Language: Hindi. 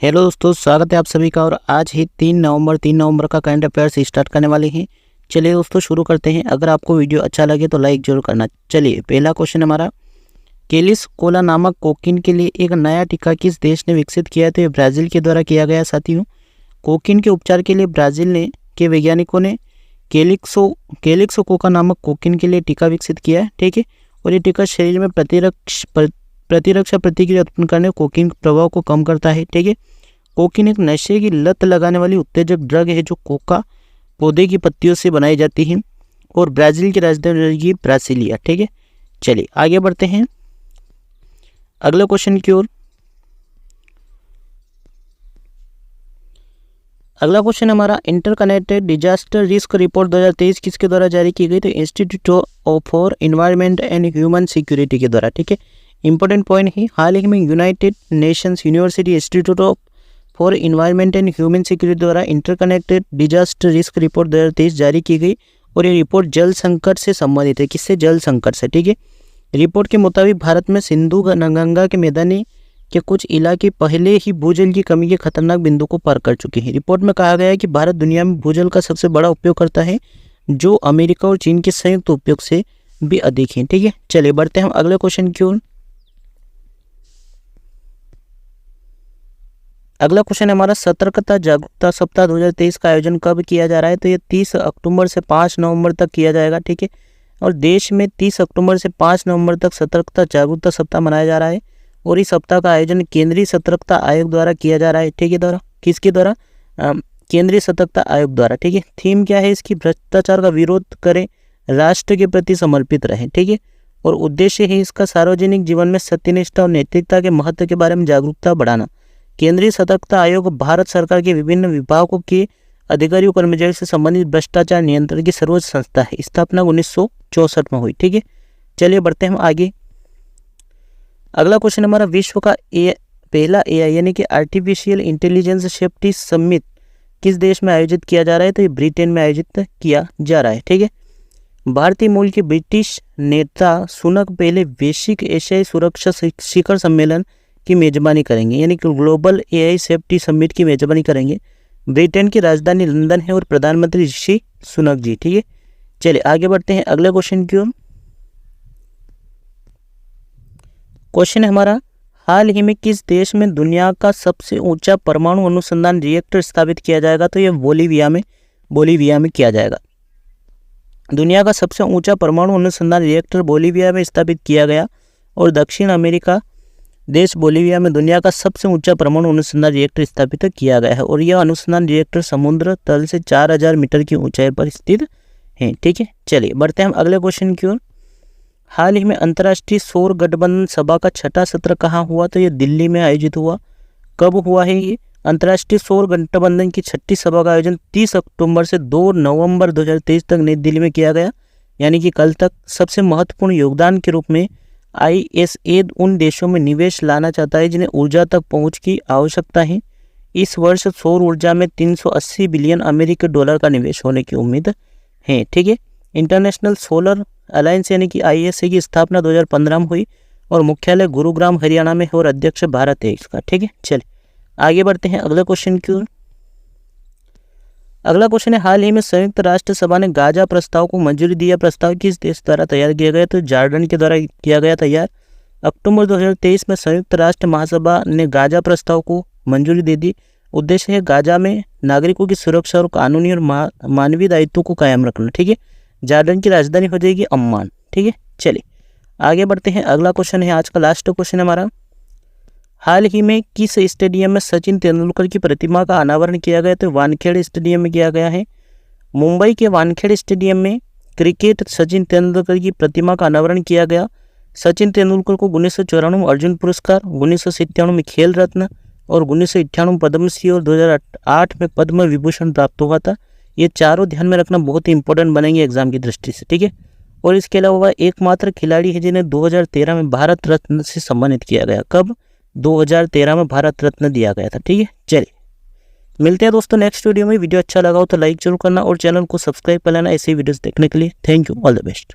हेलो दोस्तों, स्वागत है आप सभी का। और आज ही 3 नवंबर का करंट अफेयर्स स्टार्ट करने वाले हैं। चलिए दोस्तों शुरू करते हैं। अगर आपको वीडियो अच्छा लगे तो लाइक जरूर करना। चलिए पहला क्वेश्चन हमारा, केलिस कोला नामक कोकीन के लिए एक नया टीका किस देश ने विकसित किया है? तो ये ब्राज़ील के द्वारा किया गया साथियों। कोकीन के उपचार के लिए ब्राज़ील के वैज्ञानिकों ने केलिक्सो कोका नामक कोकीन के लिए टीका विकसित किया है। ठीक है, और ये टीका शरीर में प्रतिरक्षा प्रतिक्रिया उत्पन्न करने कोकीन के प्रभाव को कम करता है। ठीक है, कोकीन एक नशे की लत लगाने वाली उत्तेजक ड्रग है जो कोका पौधे की पत्तियों से बनाई जाती है और ब्राज़ील की राजधानी रहेगी ब्रासिलिया। ठीक है, चलिए आगे बढ़ते हैं अगले क्वेश्चन की ओर। अगला क्वेश्चन हमारा, इंटरकनेक्टेड डिजास्टर रिस्क रिपोर्ट 2023 किसके द्वारा जारी की गई? तो institute for environment and human security के द्वारा। ठीक है, इंपॉर्टेंट पॉइंट है, हाल ही में United Nations university institute for environment and human security द्वारा इंटरकनेक्टेड डिजास्टर रिस्क रिपोर्ट 2023 जारी की गई और ये रिपोर्ट जल संकट से संबंधित है। किससे? जल संकट से। ठीक है, रिपोर्ट के मुताबिक भारत में सिंधु गंगा के मैदानी के कुछ इलाके पहले ही भूजल की कमी के खतरनाक बिंदु को पार कर चुके हैं। रिपोर्ट में कहा गया है कि भारत दुनिया में भूजल का सबसे बड़ा उपयोग करता है, जो अमेरिका और चीन के संयुक्त उपयोग से भी अधिक है। ठीक है, चलिए बढ़ते हैं हम अगले क्वेश्चन की ओर। अगला क्वेश्चन हमारा, सतर्कता जागरूकता सप्ताह 2023 का आयोजन कब किया जा रहा है? तो ये 30 अक्टूबर से 5 नवंबर तक किया जाएगा। ठीक है, और देश में 30 अक्टूबर से 5 नवंबर तक सतर्कता जागरूकता सप्ताह मनाया जा रहा है और इस सप्ताह का आयोजन केंद्रीय सतर्कता आयोग द्वारा किया जा रहा है। ठीक है, द्वारा किसके द्वारा? केंद्रीय सतर्कता आयोग द्वारा। ठीक है, थीम क्या है इसकी? भ्रष्टाचार का विरोध करें, राष्ट्र के प्रति समर्पित रहें। ठीक है, और उद्देश्य है इसका सार्वजनिक जीवन में सत्यनिष्ठा और नैतिकता के महत्व के बारे में जागरूकता बढ़ाना। केंद्रीय सतर्कता आयोग भारत सरकार के विभिन्न विभागों के अधिकारियों कर्मचारियों से संबंधित भ्रष्टाचार नियंत्रण की सर्वोच्च संस्था है। स्थापना 1964 में हुई। ठीक है, चलिए बढ़ते हैं हम आगे। अगला क्वेश्चन हमारा, विश्व का पहला एआई यानी कि आर्टिफिशियल इंटेलिजेंस सेफ्टी समिट किस देश में आयोजित किया जा रहा है? तो ये ब्रिटेन में आयोजित किया जा रहा है। ठीक है, भारतीय मूल के ब्रिटिश नेता सुनक पहले वैश्विक एशियाई सुरक्षा शिखर सम्मेलन की मेजबानी करेंगे, यानी कि ग्लोबल एआई सेफ्टी समिट की मेजबानी करेंगे। ब्रिटेन की राजधानी लंदन है और प्रधानमंत्री ऋषि सुनक जी। ठीक है, चलिए आगे बढ़ते हैं अगले क्वेश्चन की ओर। क्वेश्चन है हमारा, हाल ही में किस देश में दुनिया का सबसे ऊंचा परमाणु अनुसंधान रिएक्टर स्थापित किया जाएगा? तो ये बोलीविया में किया जाएगा। दुनिया का सबसे ऊंचा परमाणु अनुसंधान रिएक्टर बोलीविया में स्थापित किया गया और दक्षिण अमेरिका देश बोलीविया में दुनिया का सबसे ऊंचा परमाणु अनुसंधान रिएक्टर स्थापित किया गया है और यह अनुसंधान रिएक्टर समुद्र तल से 4000 मीटर की ऊंचाई पर स्थित है। ठीक है, चलिए बढ़ते हैं हम अगले क्वेश्चन की ओर। हाल ही में अंतर्राष्ट्रीय सौर गठबंधन सभा का 6वां सत्र कहाँ हुआ? तो ये दिल्ली में आयोजित हुआ। कब हुआ है ये? अंतर्राष्ट्रीय सौर गठबंधन की 6वीं सभा का आयोजन 30 अक्टूबर से 2 नवंबर 2023 तक नई दिल्ली में किया गया, यानी कि कल तक। सबसे महत्वपूर्ण योगदान के रूप में ISA उन देशों में निवेश लाना चाहता है जिन्हें ऊर्जा तक पहुंच की आवश्यकता है। इस वर्ष सौर ऊर्जा में 380 बिलियन अमेरिकी डॉलर का निवेश होने की उम्मीद है। ठीक है, इंटरनेशनल सोलर अलायंस यानी कि ISA की स्थापना 2015 में हुई और मुख्यालय गुरुग्राम हरियाणा में है और अध्यक्ष भारत है इसका। ठीक है, चलिए आगे बढ़ते हैं अगले क्वेश्चन की ओर। अगला क्वेश्चन है, हाल ही में संयुक्त राष्ट्र सभा ने गाजा प्रस्ताव को मंजूरी दी। प्रस्ताव किस देश द्वारा तैयार किया गया? तो जॉर्डन के द्वारा किया गया तैयार। अक्टूबर 2023 में संयुक्त राष्ट्र महासभा ने गाजा प्रस्ताव को मंजूरी दे दी। उद्देश्य है गाजा में नागरिकों की सुरक्षा और कानूनी और मानवीय दायित्वों को कायम रखना। ठीक है, जॉर्डन की राजधानी हो जाएगी अम्मान। ठीक है, चलिए आगे बढ़ते हैं। अगला क्वेश्चन है, आज का लास्ट क्वेश्चन है हमारा, हाल ही में किस स्टेडियम में सचिन तेंदुलकर की प्रतिमा का अनावरण किया गया? तो वानखेड़े स्टेडियम में किया गया है। मुंबई के वानखेड़े स्टेडियम में क्रिकेट सचिन तेंदुलकर की प्रतिमा का अनावरण किया गया। सचिन तेंदुलकर को 1994 में अर्जुन पुरस्कार, 1997 में खेल रत्न और 1998 में पद्मश्री और 2008 में पद्म विभूषण प्राप्त हुआ था। ये चारों ध्यान में रखना बहुत ही इंपॉर्टेंट बनेंगे एग्जाम की दृष्टि से। ठीक है, और इसके अलावा एकमात्र खिलाड़ी है जिन्हें 2013 में भारत रत्न से सम्मानित किया गया। कब? 2013 में भारत रत्न दिया गया था। ठीक है, चलिए मिलते हैं दोस्तों नेक्स्ट वीडियो में। वीडियो अच्छा लगा हो तो लाइक जरूर करना और चैनल को सब्सक्राइब कर लेना ऐसे वीडियोस देखने के लिए। Thank you, all the best.